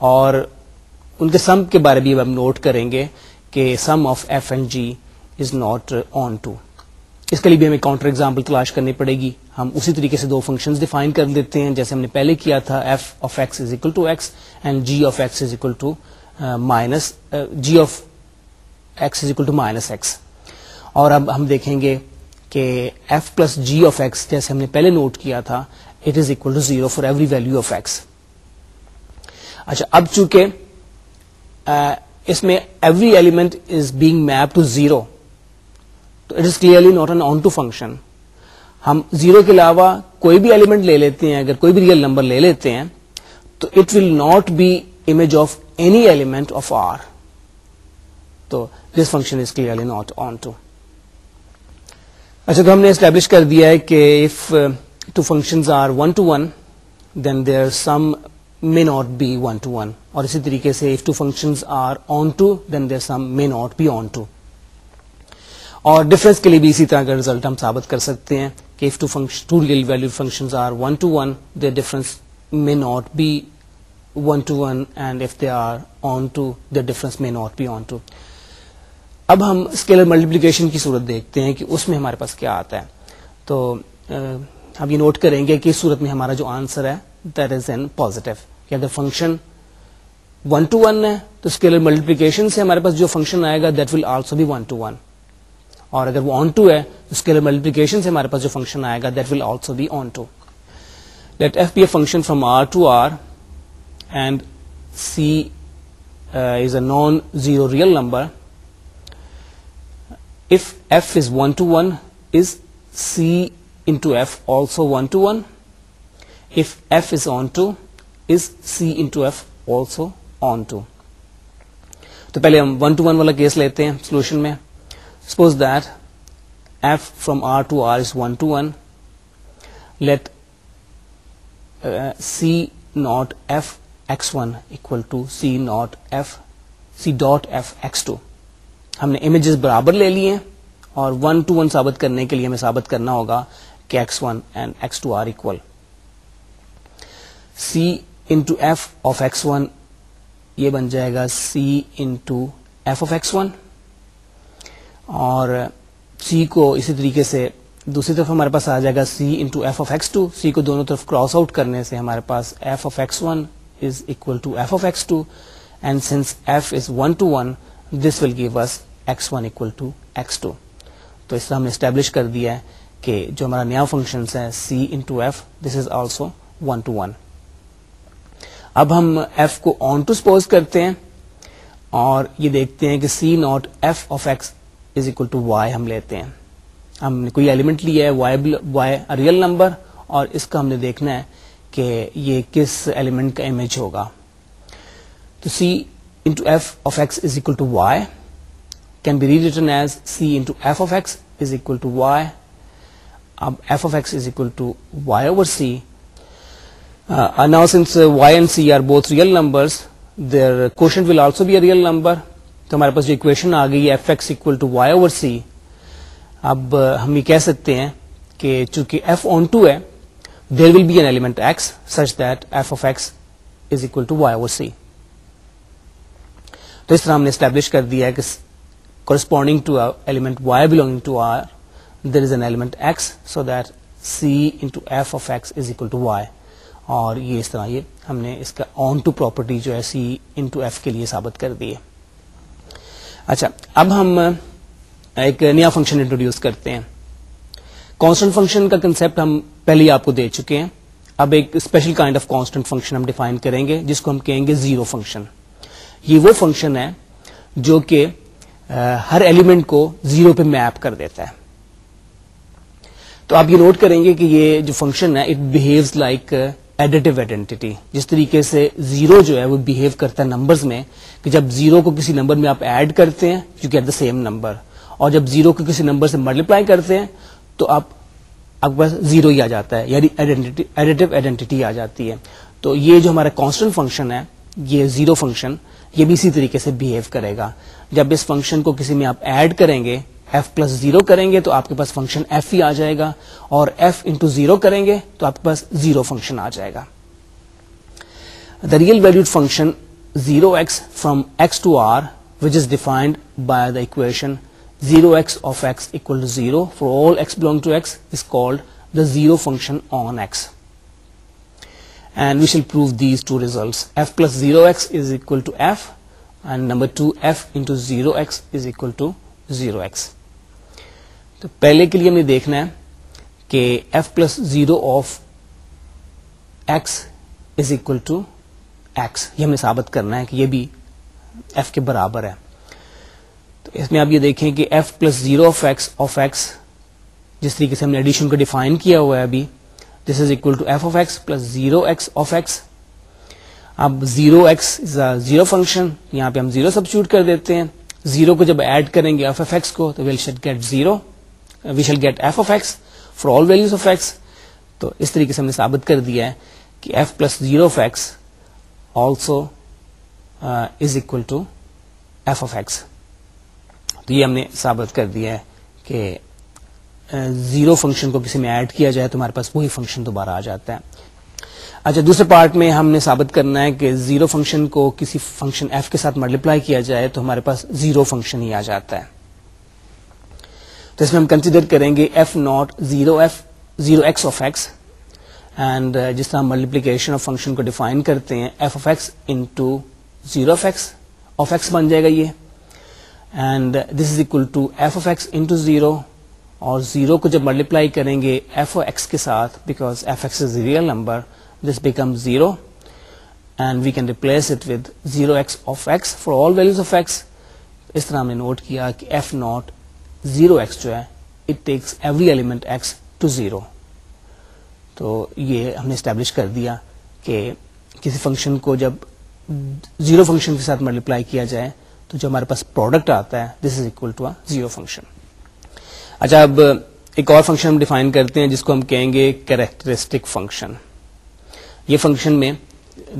اور ان کے sum کے بارے میں ہم نوٹ کریں گے کہ sum of f and g is not on to. اس کے لیے بھی ہمیں کاؤنٹر ایگزامپل تلاش کرنی پڑے گی. ہم اسی طریقے سے دو فنکشنز ڈیفائن کر دیتے ہیں جیسے ہم نے پہلے کیا تھا. f of x is equal to x and g of x is equal to g of x is equal to minus x. اور اب ہم دیکھیں گے کہ f plus g of x جیسے ہم نے پہلے نوٹ کیا تھا it is equal to 0 for every value of x. اچھا اب چونکہ اس میں every element is being map to 0 تو it is clearly not an onto function. ہم 0 کے علاوہ کوئی بھی ایلیمنٹ لے لیتے ہیں, اگر کوئی بھی ریئل نمبر لے لیتے ہیں تو it will not be image of any element of R. تو this function is clearly not onto. اچھا تو ہم نے اسٹیبلش کر دیا ہے کہ if two functions are 1 to 1 then their sum may not be 1 to 1, اور اسی طریقے سے if two functions are on to then their sum may not be on to. اور ڈفرینس کے لیے بھی اسی طرح کا ریزلٹ ہم ثابت کر سکتے ہیں کہ if two real valued functions are 1 to 1 their difference may not be 1 to 1 and if they are on to their difference may not be on to. اب ہم اسکیلر ملٹیپلیکیشن کی صورت دیکھتے ہیں کہ اس میں ہمارے پاس کیا آتا ہے. تو ہم یہ نوٹ کریں گے کہ اس صورت میں ہمارا جو آنسر ہے that is in positive. کہ اگر فنکشن 1 to 1 ہے تو اسکیلر ملٹیپلیکیشن سے ہمارے پاس جو فنکشن آئے گا that will also be 1 to 1, اور اگر وہ on to ہے تو اسکیلر ملٹیپلیکیشن سے ہمارے پاس جو فنکشن آئے گا that will also be on to. Let f be a function from R to R and C is a non-zero real number. If f is 1 to 1, is C into f also 1 to 1? If f is on to, is C into f also on to? تو پہلے ہم 1 to 1 والا case لیتے ہیں solution میں. Suppose that f from R to R is 1 to 1. Let C not f x1 equal to C not f C dot f x2. ہم نے images برابر لے لیے ہیں اور 1 to 1 ثابت کرنے کے لیے ہمیں ثابت کرنا ہوگا کہ x1 and x2 are equal. C into f of x1 یہ بن جائے گا C into f of x1, اور C کو اسی طریقے سے دوسری طرف ہمارے پاس آ جائے گا C into f of x2. C کو دونوں طرف کراس آؤٹ کرنے سے ہمارے پاس f of x1 is equal to f of x2, and since f is 1 to 1 this will give us x1 equal to x2. تو اس طرح ہم نے اسٹیبلش کر دیا ہے کہ جو ہمارا نیا فنکشنس ہے C into f this is also 1 to 1. اب ہم f کو on to سپوز کرتے ہیں اور یہ دیکھتے ہیں کہ C not f of x is equal to y ہم لیتے ہیں. ہم نے کوئی ایلیمنٹ لیا ہے y ریئل نمبر, اور اس کا ہم نے دیکھنا ہے کہ یہ کس ایلیمنٹ کا امیج ہوگا. تو C into f of x is equal to y can be rewritten as C into f of x is equal to y. اب f of x is equal to y over c. Now since y and c are both real numbers, their quotient will also be a real number. تو ہمارے پاس جو equation آ گئی ہے f(x) equal to y over c. اب ہم یہ کہہ سکتے ہیں کہ چونکہ f on to ہے there will be an element x such that f of x is equal to y over c. تو اس طرح ہم نے اسٹیبلش کر دیا ہے کہ corresponding to element y belonging to R there is an element x so that c into f of x is equal to y. اور یہ اس طرح یہ ہم نے اس کا on to property جو ہے c into f کے لیے ثابت کر دی ہے. اچھا اب ہم ایک نیا فنکشن انٹروڈیوس کرتے ہیں. کانسٹنٹ فنکشن کا کنسپٹ ہم پہلے ہی آپ کو دے چکے ہیں. اب ایک special kind of constant function ہم ڈیفائن کریں گے جس کو ہم کہیں گے زیرو فنکشن. یہ وہ فنکشن ہے جو کہ ہر ایلیمنٹ کو زیرو پہ میپ کر دیتا ہے. تو آپ یہ نوٹ کریں گے کہ یہ جو فنکشن ہے it behaves like additive identity. جس طریقے سے زیرو جو ہے وہ بہیو کرتا ہے نمبرز میں کہ جب زیرو کو کسی نمبر میں آپ ایڈ کرتے ہیں you get the same number, اور جب زیرو کو کسی نمبر سے ملٹیپلائی کرتے ہیں تو آپ کے پاس زیرو ہی آ جاتا ہے, یعنی ایڈیٹو آئیڈینٹی آ جاتی ہے. تو یہ جو ہمارا کانسٹنٹ فنکشن ہے یہ زیرو فنکشن یہ بھی اسی طریقے سے بہیو کرے گا. جب اس فنکشن کو کسی میں آپ ایڈ کریں گے f پلس زیرو کریں گے تو آپ کے پاس فنکشن f ہی آ جائے گا, اور f انٹو زیرو کریں گے تو آپ کے پاس زیرو فنکشن آ جائے گا. The real valued function 0x from x to r which is defined by the equation 0x of x equal to 0 for all x belong to x is called the zero function on x. And we shall prove these two results. F plus 0x is equal to f, and number 2 f into 0x is equal to 0x. تو پہلے کے لیے ہم نے دیکھنا ہے کہ f plus 0 of x is equal to x. یہ ہم نے ثابت کرنا ہے کہ یہ بھی f کے برابر ہے. تو اس میں آپ یہ دیکھیں کہ f پلس 0 آف x جس طریقے سے ہم نے ایڈیشن کو ڈیفائن کیا ہوا ہے ابھی, this is equal to f of x plus 0x of x. اب 0x از اے زیرو فنکشن, یہاں پہ ہم 0 سبسٹیوٹ کر دیتے ہیں. 0 کو جب ایڈ کریں گے f آف x کو تو we shall get f of x for all values of x. تو اس طریقے سے ہم نے ثابت کر دیا ہے کہ f plus 0 of x also is equal to f of x. تو یہ ہم نے ثابت کر دیا ہے کہ زیرو فنکشن کو کسی میں ایڈ کیا جائے تو ہمارے پاس وہی فنکشن دوبارہ آ جاتا ہے. اچھا, دوسرے پارٹ میں ہم نے ثابت کرنا ہے کہ زیرو فنکشن کو کسی فنکشن f کے ساتھ ملٹیپلائی کیا جائے تو ہمارے پاس زیرو فنکشن ہی آ جاتا ہے. تو اس میں ہم کنسیڈر کریں گے f not 0x of x, and جس طرح ہم ملٹیپلیکیشن آف فنکشن کو ڈیفائن کرتے ہیں f of x into 0 of x بن جائے گا یہ, and this is equal to f of x into 0, اور 0 کو جب ملٹیپلائی کریں گے f آف x کے ساتھ, because f x is real number, this becomes 0 and we can replace it with 0x of x for all values of x. اس طرح ہم نے نوٹ کیا کہ f ناٹ 0x جو ہے it takes every element x to 0. تو یہ ہم نے اسٹیبلش کر دیا کہ کسی فنکشن کو جب زیرو فنکشن کے ساتھ ملٹیپلائی کیا جائے تو جو ہمارے پاس پروڈکٹ آتا ہے this is equal to zero function. اچھا, اب ایک اور فنکشن ہم ڈیفائن کرتے ہیں جس کو ہم کہیں گے کیریکٹرسٹک فنکشن. یہ فنکشن میں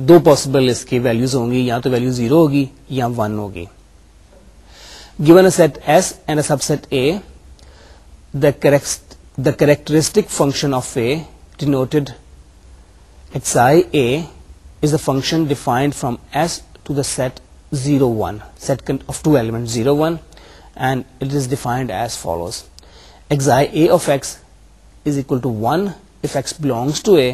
دو پاسبل اس کی ویلیوز ہوں گی, یا تو ویلیو 0 ہوگی یا 1 ہوگی. Given a set S and a subset A, the characteristic function of A denoted xi A is a function defined from S to the set 0, 1, set of two elements 0, 1, and it is defined as follows. Xi A of x is equal to 1 if x belongs to A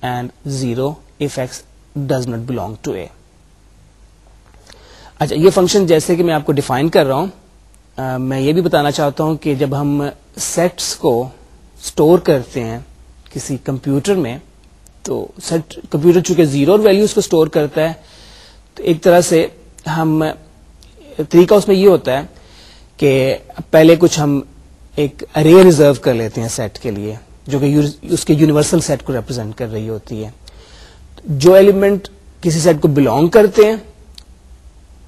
and 0 if x does not belong to A. اچھا, یہ function جیسے کہ میں آپ کو define کر رہا ہوں, میں یہ بھی بتانا چاہتا ہوں کہ جب ہم سیٹس کو اسٹور کرتے ہیں کسی کمپیوٹر میں, تو سیٹ کمپیوٹر چونکہ 0 اور ویلیوز کو اسٹور کرتا ہے, تو ایک طرح سے ہم طریقہ اس میں یہ ہوتا ہے کہ پہلے کچھ ہم ایک ارے ریزرو کر لیتے ہیں سیٹ کے لیے, جو کہ اس کے یونیورسل سیٹ کو ریپرزینٹ کر رہی ہوتی ہے. جو ایلیمنٹ کسی سیٹ کو بلونگ کرتے ہیں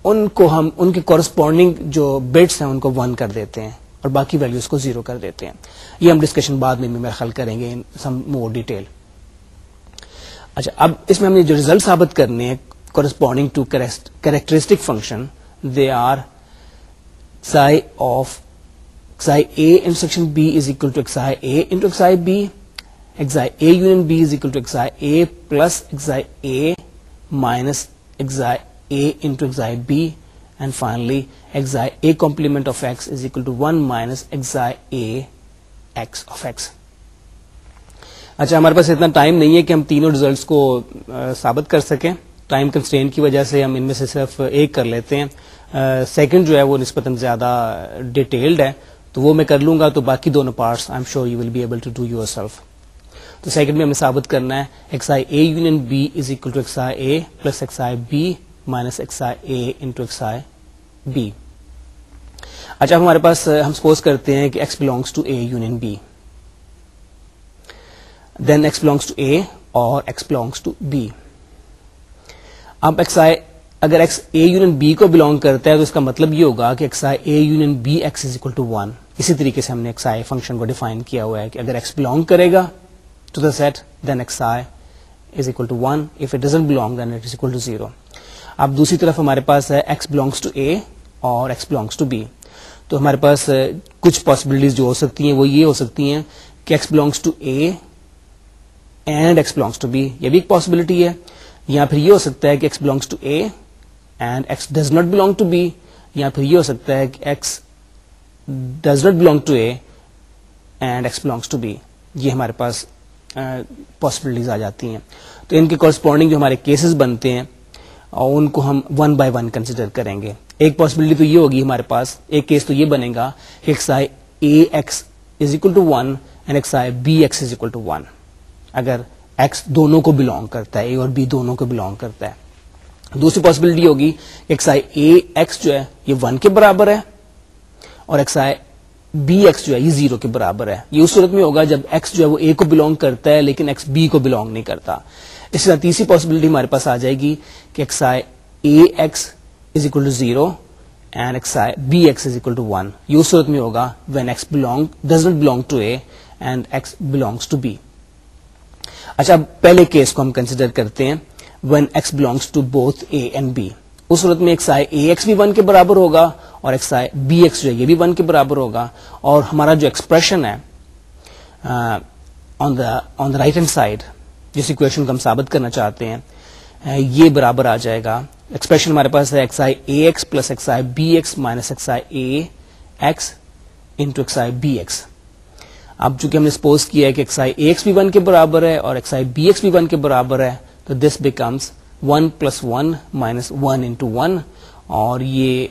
ان کو ہم ان کے کورسپونڈنگ جو بٹس ہیں ان کو 1 کر دیتے ہیں اور باقی ویلیوز کو 0 کر دیتے ہیں. یہ ہم ڈسکشن بعد میں میرا خیال کریں گے ان سم مور ڈیٹیل. اچھا, اب اس میں ہم نے جو ریزلٹ ثابت کرنے ہیں corresponding to characteristic function, they are xi of xi A intersection B is equal to xi A into xi B, xi A union B is equal to xi A plus xi A minus xi A into xi B, and finally xi A complement of x is equal to 1 minus xi A x of x. اچھا, ہمارے پاس اتنا time نہیں ہے کہ ہم تینوں results کو ثابت کر سکیں. ٹائم کنسٹرین کی وجہ سے ہم ان میں سے صرف ایک کر لیتے ہیں. سیکنڈ جو ہے وہ نسبتاً زیادہ ڈیٹیلڈ ہے, تو وہ میں کر لوں گا, تو باقی دونوں parts I am sure you will be able to do yourself. تو سیکنڈ میں ہمیں ثابت کرنا ہے xi A union B is equal to xi A plus xi B minus xi A into xi B. اچھا, ہمارے پاس ہم suppose کرتے ہیں کہ x belongs to A union B, then x belongs to A اور x belongs to B. اب xi اگر x A union B کو بلونگ کرتا ہے تو اس کا مطلب یہ ہوگا کہ xi A union B x is equal to 1. اسی طریقے سے ہم نے xi فنکشن کو ڈیفائن کیا ہوا ہے کہ اگر x بلونگ کرے گا to the set then xi is equal to 1, if it doesn't belong then it is equal to 0. اب دوسری طرف ہمارے پاس ہے x belongs to A اور x belongs to B. تو ہمارے پاس کچھ پاسبلٹیز جو ہو سکتی ہیں وہ یہ ہو سکتی ہیں کہ x belongs to A and x belongs to B, یہ بھی ایک پاسبلٹی ہے. یا پھر یہ ہو سکتا ہے کہ x belongs to A and x does not belong to B, یا پھر یہ ہو سکتا ہے کہ x does not belong to A and x belongs to B. یہ ہمارے پاس پاسبلٹیز آ جاتی ہیں. تو ان کے کورسپونڈنگ جو ہمارے کیسز بنتے ہیں اور ان کو ہم 1 by 1 کنسیڈر کریں گے. ایک پاسبلٹی تو یہ ہوگی ہمارے پاس, ایک کیس تو یہ بنے گا کہ xi A x is equal to 1 and xi bx is equal to 1. اگر x دونوں کو بلونگ کرتا ہے, a اور b دونوں کو بلونگ کرتا ہے. دوسری پاسبلٹی ہوگی xi ax جو ہے یہ 1 کے برابر ہے اور xi bx جو ہے یہ 0 کے برابر ہے. یہ اس صورت میں ہوگا جب x جو ہے وہ a کو بلونگ کرتا ہے لیکن x b کو بلونگ نہیں کرتا. اس طرح تیسری پاسبلٹی ہمارے پاس آ جائے گی کہ xi ax is equal to 0 and xi bx is equal to 1. یہ اس صورت میں ہوگا when x does not belong to a and x belongs to b. اچھا, اب پہلے کیس کو ہم کنسیڈر کرتے ہیں when x belongs to both a and b. اس صورت میں xi ax بھی 1 کے برابر ہوگا اور xi bx جو ہے یہ بھی 1 کے برابر ہوگا, اور ہمارا جو ایکسپریشن ہے on the right hand side, جس ایکویشن کو ہم ثابت کرنا چاہتے ہیں, یہ برابر آ جائے گا. ایکسپریشن ہمارے پاس ہے xi ax plus xi bx minus xi ax into xi bx. اب چونکہ ہم نے سپوز کیا ہے کہ xi ax بھی 1 کے برابر ہے اور xi bx بھی 1 کے برابر ہے, تو this becomes 1 plus 1 minus 1 into 1, اور یہ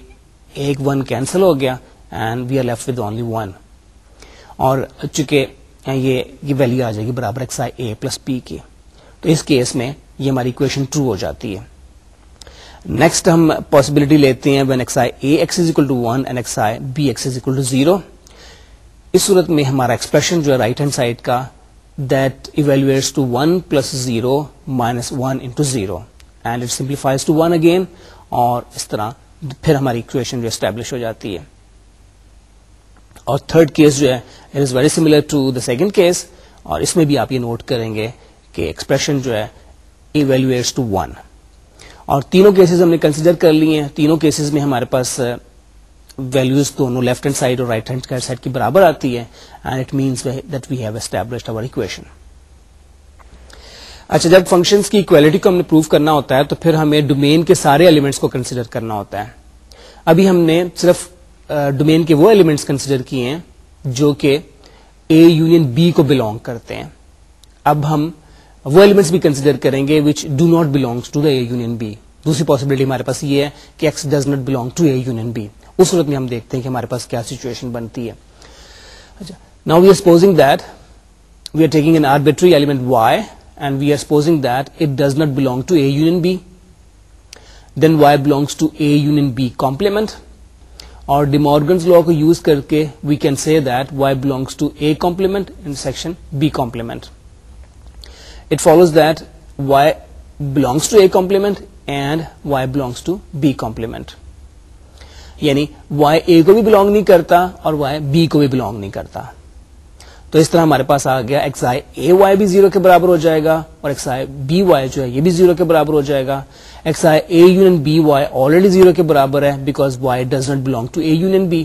ایک 1 کینسل ہو گیا and we are left with only 1. اور چونکہ یہ ویلیو آ جائے گی برابر xi a plus b کی, تو اس کیس میں یہ ہماری اکویشن ٹرو ہو جاتی ہے. نیکسٹ ہم پاسبلٹی لیتے ہیں when xi ax is equal to 1 and xi bx is equal to 0. اس صورت میں ہمارا ایکسپریشن جو ہے رائٹ ہینڈ سائڈ کا that evaluates to 1 plus 0 minus 1 into 0 and it simplifies to 1 again, اور اس طرح پھر ہماری equation جو اسٹیبلش ہو جاتی ہے. اور تھرڈ کیس جو ہے it is very similar to the second case, اور اس میں بھی آپ یہ نوٹ کریں گے کہ ایکسپریشن جو ہے evaluates to 1. اور تینوں کیسز ہم نے کنسیڈر کر لیے ہیں. تینوں کیسز میں ہمارے پاس ویلوز دونوں لیفٹ ہینڈ سائڈ اور رائٹ ہینڈ سائڈ کی برابر آتی ہے and it means that we have established our equation. اچھا, جب فنکشنز کی اکویلٹی کو ہم نے پروو کرنا ہوتا ہے تو پھر ہمیں ڈومین کے سارے ایلیمنٹس کو کنسیڈر کرنا ہوتا ہے. ابھی ہم نے صرف ڈومین کے وہ ایلیمنٹس کنسیڈر کیے ہیں جو کہ اے یونین بی کو بلونگ کرتے ہیں. اب ہم وہ ایلیمنٹس بھی کنسیڈر کریں گے which do not belongs to the A union B. دوسری پاسبلٹی ہمارے پاس یہ ہے کہ x does not belong to A union B. اس صورت میں ہم دیکھتے ہیں کہ ہمارے پاس کیا سچویشن بنتی ہے. Now we are supposing that we are taking an arbitrary element y and we are supposing that it does not belong to A union B. Then y belongs to A union B complement. اور D مورگنز لا کو use کر کے we can say that y belongs to A complement intersection B complement. It follows that y belongs to A complement and y belongs to B complement. یعنی y A کو بھی belong نہیں کرتا اور y B کو بھی belong نہیں کرتا. تو اس طرح ہمارے پاس آ گیا xi ay بھی 0 کے برابر ہو جائے گا اور xi by جو ہے یہ بھی 0 کے برابر ہو جائے گا. xi a union by already 0 کے برابر ہے because y does not belong to a union b.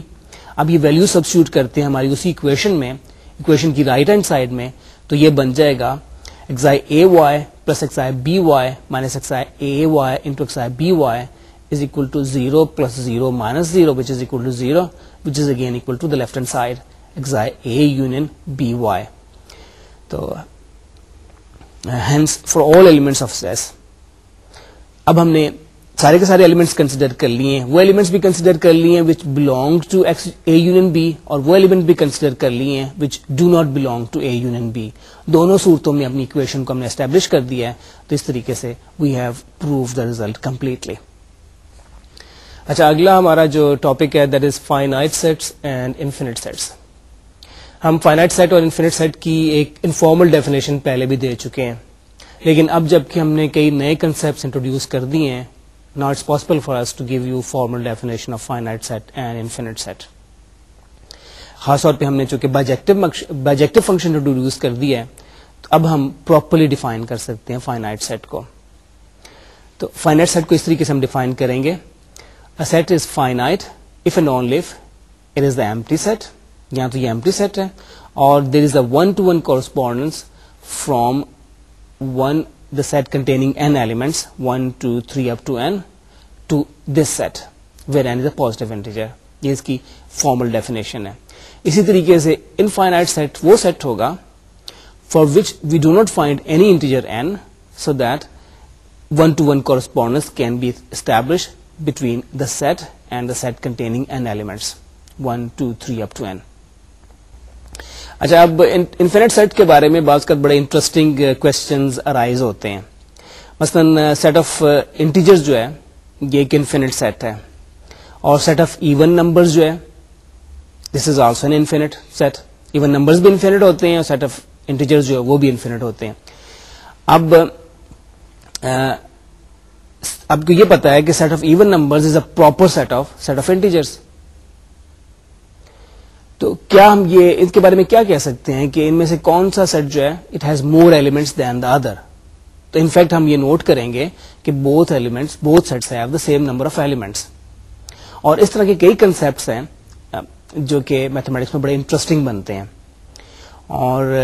اب یہ ویلیو سبسٹیوٹ کرتے ہیں ہماری اسی اکویشن میں, اکویشن کی رائٹ ہینڈ سائڈ میں, تو یہ بن جائے گا xi ay plus xi by minus xi ay into xi by is equal to 0 plus 0 minus 0 which is equal to 0 which is again equal to the left hand side xi a union by. تو hence for all elements of S, اب ہم نے سارے کے سارے elements consider کر لیے ہیں, وہ ایلیمنٹس بھی کنسیڈر کر لیے ہیں which belong to A union B, اور وہ ایلیمنٹ بھی کنسیڈر کر لیے ہیں which do not belong to A union B. دونوں صورتوں میں اپنی اکویشن کو ہم نے اسٹیبلش کر دیا ہے. تو اس طریقے سے we have proved the result completely. اچھا, اگلا ہمارا جو ٹاپک ہے that is finite sets and infinite sets. ہم فائنائٹ سیٹ اور انفینٹ سیٹ کی ایک انفارمل ڈیفینیشن پہلے بھی دے چکے ہیں, لیکن اب جب کہ ہم نے کئی نئے کنسیپٹس انٹروڈیوس کر دیے ہیں, now it's possible for us to give you formal definition of finite set and infinite set. خاص طور پہ ہم نے چونکہ بائیجیکٹو فنکشن انٹروڈیوس کر دیا ہے, تو اب ہم پراپرلی ڈیفائن کر سکتے ہیں فائنائٹ سیٹ کو. تو فائنائٹ سیٹ کو اس طریقے سے ہم ڈیفائن کریں گے. A set is finite if and only if it is the empty set. یہاں تو یہ empty set ہے, اور there is a one-to-one correspondence from the set containing n elements 1 2 3 up to n to this set where n is a positive integer. یہ اس کی formal definition ہے. اسی طریقے سے انفائنائٹ سیٹ وہ سیٹ ہوگا for which we do not find any integer n so that one-to-one correspondence can be established between the set and the set containing n elements 1 2 3 up to n. اچھا، اب infinite set کے بارے میں بعض کا بڑے interesting questions arise ہوتے ہیں. مثلا سیٹ آف انٹیجرز جو ہے یہ ایک انفینٹ سیٹ ہے, اور سیٹ آف ایون نمبرز جو ہے this is also an infinite set. Even numbers بھی انفینٹ ہوتے ہیں اور سیٹ آف انٹیجرز جو ہے وہ بھی انفینٹ ہوتے ہیں. اب کو یہ پتا ہے کہ set of even numbers is a proper set of integers. تو کیا ہم یہ اس کے بارے میں کیا کہہ سکتے ہیں کہ ان میں سے کون سا سیٹ جو ہے it has more elements than the other. تو انفیکٹ ہم یہ نوٹ کریں گے کہ both sets have the same number of elements. اور اس طرح کے کئی کنسپٹس ہیں جو کہ میتھمیٹکس میں بڑے انٹرسٹنگ بنتے ہیں, اور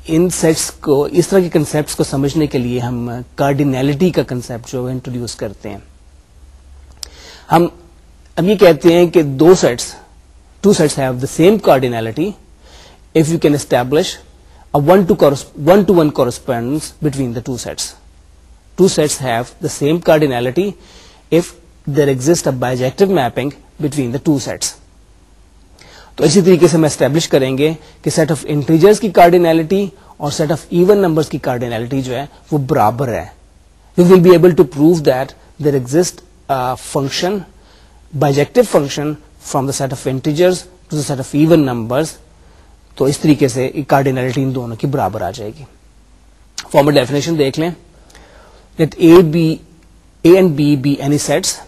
ان سیٹس کو, اس طرح کے کنسپٹس کو سمجھنے کے لیے ہم کارڈینیلٹی کا کنسپٹ جو انٹروڈیوس کرتے ہیں. ہم اب یہ کہتے ہیں کہ two sets have the same cardinality if you can establish a one-to-one correspondence between the two sets. Two sets have the same cardinality if there exists a bijective mapping between the two sets. تو اسی طریقے سے ہم establish کریں گے کہ set of integers کی cardinality اور سیٹ آف ایون نمبرز کی کارڈینیلٹی جو ہے وہ برابر ہے. We will be able to prove that there exists a function, bijective function from the set of integers to the set of even numbers. تو اس طریقے سے کارڈینیلٹی ان دونوں کی برابر آ جائے گی. فارمل ڈیفینیشن دیکھ لیں. Let A and B be any sets.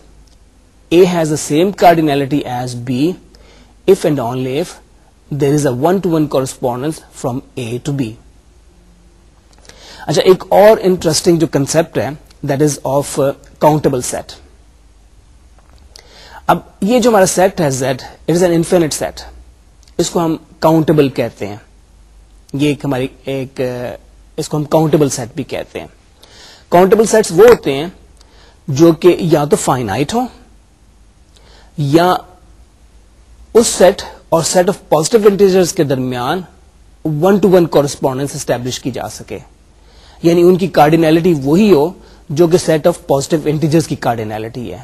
A has the same cardinality as B if and only if there is a one-to-one correspondence from A to B. اچھا, ایک اور انٹرسٹنگ جو کنسپٹ ہے that is of countable set. اب یہ جو ہمارا set ہے Z, it is an infinite set. اس کو ہم کاؤنٹیبل کہتے ہیں. یہ ایک ہماری اس کو ہم کاؤنٹیبل سیٹ بھی کہتے ہیں. کاؤنٹیبل سیٹس وہ ہوتے ہیں جو کہ یا تو فائنائٹ ہو یا اس سیٹ اور سیٹ آف پازیٹیو انٹیجرز کے درمیان one to one correspondence establish کی جا سکے. یعنی ان کی کارڈینیلٹی وہی ہو جو کہ سیٹ آف پازیٹیو انٹیجرز کی کارڈینیلٹی ہے.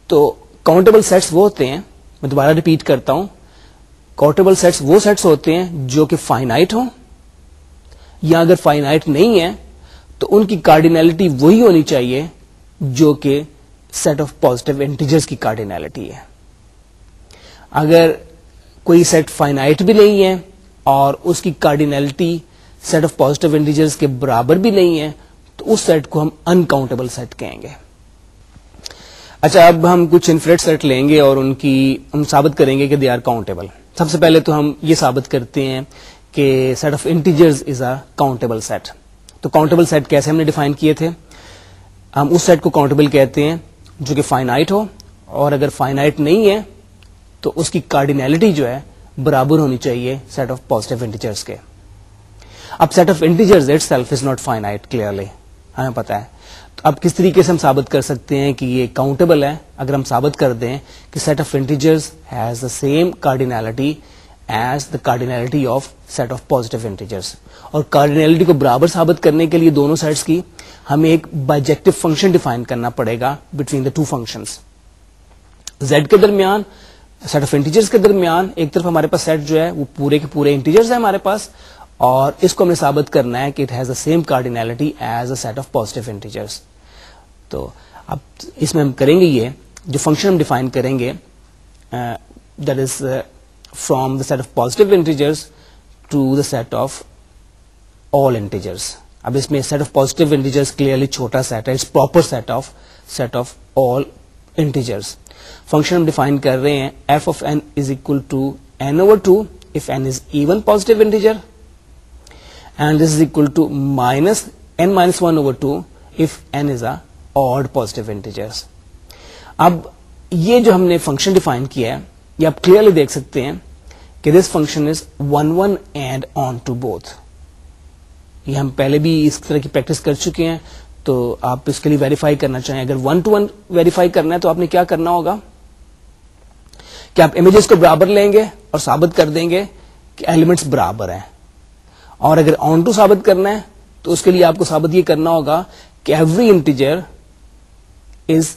تو کاؤنٹیبل سیٹس وہ ہوتے ہیں, میں دوبارہ ریپیٹ کرتا ہوں, کاؤنٹیبل سیٹس وہ سیٹس ہوتے ہیں جو کہ فائنائٹ ہوں, یا اگر فائنائٹ نہیں ہے تو ان کی کارڈینیلٹی وہی ہونی چاہیے جو کہ سیٹ آف پازیٹیو انٹیجرز کی کارڈینیلٹی ہے. اگر کوئی سیٹ فائنائٹ بھی نہیں ہے اور اس کی cardinality set of positive integers کے برابر بھی نہیں ہے تو اس سیٹ کو ہم انکاؤنٹیبل سیٹ کہیں گے. اچھا, اب ہم کچھ انفینٹ سیٹ لیں گے اور ہم ثابت کریں گے کہ دے آر کاؤنٹیبل. سب سے پہلے تو ہم یہ ثابت کرتے ہیں کہ set of integers is a countable set. تو کاؤنٹیبل سیٹ کیسے ہم نے ڈیفائن کیے تھے؟ ہم اس سیٹ کو کاؤنٹیبل کہتے ہیں جو کہ فائنائٹ ہو, اور اگر فائنائٹ نہیں ہے تو اس کی کارڈینیلٹی جو ہے برابر ہونی چاہیے سیٹ آف پازیٹیو انٹیجرز کے. اب set of integers itself is not finite, clearly ہمیں پتا ہے. تو اب کس طریقے سے ہم ثابت کر سکتے ہیں کہ یہ کاؤنٹیبل ہے؟ اگر ہم ثابت کر دیں کہ set of integers has the same cardinality as the cardinality of set of positive integers, اور کارڈینیلٹی کو برابر ثابت کرنے کے لیے دونوں سیٹس کی ہمیں ایک بائیجیکٹو فنکشن ڈیفائن کرنا پڑے گا between the two functions. Z کے درمیان, سیٹ آف انٹیجرز کے درمیان ایک طرف ہمارے پاس سیٹ جو ہے وہ پورے کے پورے انٹیجرز ہیں ہمارے پاس, اور اس کو ہم نے ثابت کرنا ہے کہ it has the same cardinality as a set of positive integers. تو اب اس میں ہم کریں گے یہ جو فنکشن ہم ڈیفائن کریں گے that is from the set of positive integers to the set of all integers. اب اس میں set of positive integers clearly چھوٹا سیٹ ہے, it's proper set of all integers. Function ہم ڈیفائن کر رہے ہیں f of n is equal to n/2 if n is even positive integer, and this is equal to n-1/2 if n is a odd positive integers. اب یہ جو ہم نے function define کیا ہے یہ آپ کلیئرلی دیکھ سکتے ہیں کہ دس function is 1 and on to both. یہ ہم پہلے بھی اس طرح کی پریکٹس کر چکے ہیں, تو آپ اس کے لیے ویریفائی کرنا چاہیں, اگر 1-to-1 ویریفائی کرنا ہے تو آپ نے کیا کرنا ہوگا کہ آپ امیجز کو برابر لیں گے اور ثابت کر دیں گے کہ ایلیمنٹس برابر ہیں, اور اگر آن ٹو ثابت کرنا ہے تو اس کے لیے آپ کو ثابت یہ کرنا ہوگا کہ every integer is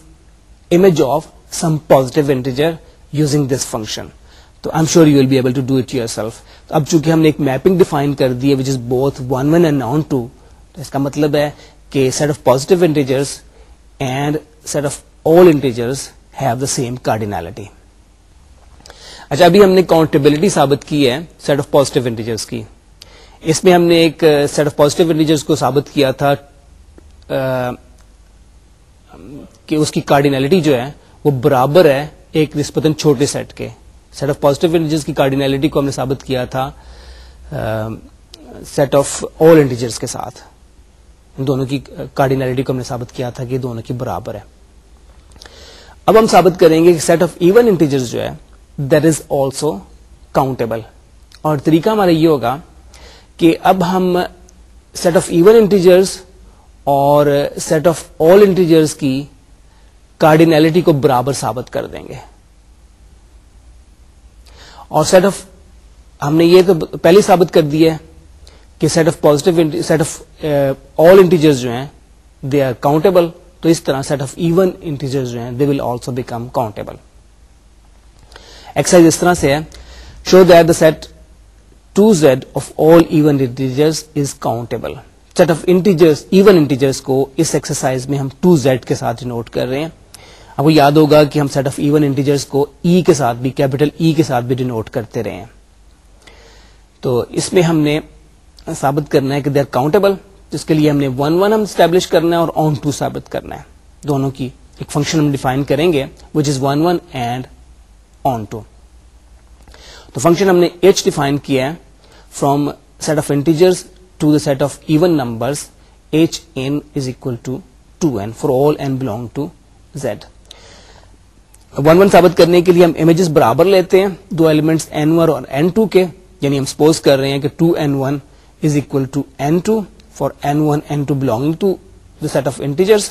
image of some positive integer using this function. تو I M sure you will be able to do it yourself. اب چونکہ ہم نے ایک میپنگ ڈیفائن کر دی ہے which is both 1 1 and on 2, تو اس کا مطلب ہے کہ سیٹ آف پازیٹیو انٹیجرز and set of all integers have the same cardinality. اچھا, ابھی ہم نے کاؤنٹیبلٹی ثابت کی ہے سیٹ آف پازیٹیو انٹیجرز کی. اس میں ہم نے ایک سیٹ آف پازیٹیو انٹیجرز کو ثابت کیا تھا کہ اس کی کارڈینلٹی جو ہے وہ برابر ہے ایک نسبتاً چھوٹے سیٹ کے. سیٹ آف پازیٹیو انٹیجرز کی کارڈینلٹی کو ہم نے ثابت کیا تھا سیٹ آف آل انٹیجرز کے ساتھ. ان دونوں کی کارڈینلٹی کو ہم نے ثابت کیا تھا کہ دونوں کی برابر ہے. اب ہم ثابت کریں گے کہ سیٹ آف ایون انٹیجرز جو ہے دیٹ از آلسو کاؤنٹیبل. اور طریقہ ہمارا یہ ہوگا کہ اب ہم سیٹ آف ایون انٹیجرز اور سیٹ آف آل انٹیجرز کی کارڈینلٹی کو برابر ثابت کر دیں گے. اور سیٹ آف ہم نے یہ تو پہلے ثابت کر دیا ہے کہ set of positive set of all integers جو ہیں دے آر کاؤنٹیبل. تو اس طرح سیٹ آف ایون انٹیجرز جو ہیں they will also become countable. Exercise اس طرح سے ہے, show that the set 2z of all even integers is countable. Set of integers even integers کو اس ایکسرسائز میں ہم 2z کے ساتھ نوٹ کر رہے ہیں. آپ کو یاد ہوگا کہ ہم سیٹ آف ایون انٹیجرز کو ای کے ساتھ بھی, کیپیٹل ای کے ساتھ بھی ڈینوٹ کرتے رہے ہیں. تو اس میں ہم نے ثابت کرنا ہے کہ دے آر کاؤنٹیبل. جس کے لیے ہم نے 1 1 ہم اسٹیبلش کرنا ہے اور on 2 ثابت کرنا ہے. دونوں کی ایک فنکشن ہم ڈیفائن کریں گے which is 1 1 اینڈ on 2. تو فنکشن ہم نے h ڈیفائن کیا ہے from set of integers to the set of even numbers h n is equal to 2n for all n belong to z. 1 1 ثابت کرنے کے لیے ہم امیجز برابر لیتے ہیں دو ایلیمنٹس n1 اور n2 کے, یعنی ہم سپوز کر رہے ہیں کہ 2n1 is equal to n2 for n1 n2 belonging to the set of integers.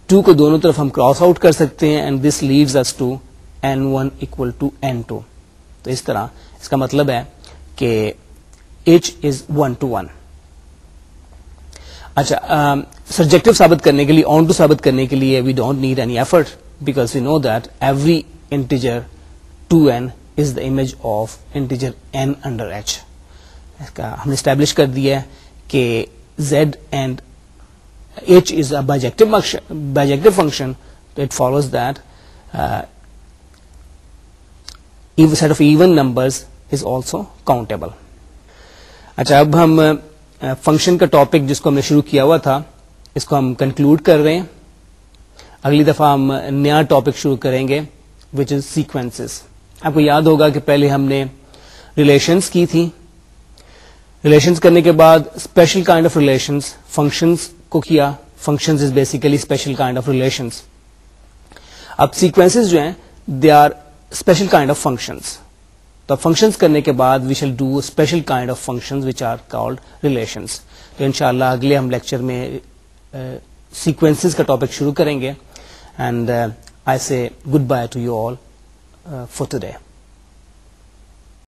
2 کو دونوں طرف ہم کراس آؤٹ کر سکتے ہیں and this leads us to n1 equal to n2. تو اس طرح اس کا مطلب ہے کہ h is 1 to 1. اچھا, سبجیکٹو ثابت کرنے کے لیے on to ثابت کرنے کے لیے we don't need any effort because we know that every integer 2n is the image of integer n under h. اس کا ہم نے اسٹیبلش کر دیا ہے کہ z and h is a bijective function. So it follows that even set of even numbers is also countable. اچھا, اب ہم فنکشن کا ٹاپک جس کو ہم نے شروع کیا ہوا تھا اس کو ہم کنکلوڈ کر رہے ہیں. اگلی دفعہ ہم نیا ٹاپک شروع کریں گے which is sequences. آپ کو یاد ہوگا کہ پہلے ہم نے ریلیشنز کی تھی. ریلیشنز کرنے کے بعد special kind of relations functions کو کیا. Functions is basically special kind of relations. اب سیکوینسز جو ہیں they are special kind of functions. تو فنکشنز کرنے کے بعد we shall do special kind of functions which are called relations. تو انشاءاللہ اگلے ہم لیکچر میں سیکوینسز کا ٹاپک شروع کریں گے. And I say goodbye to you all for today.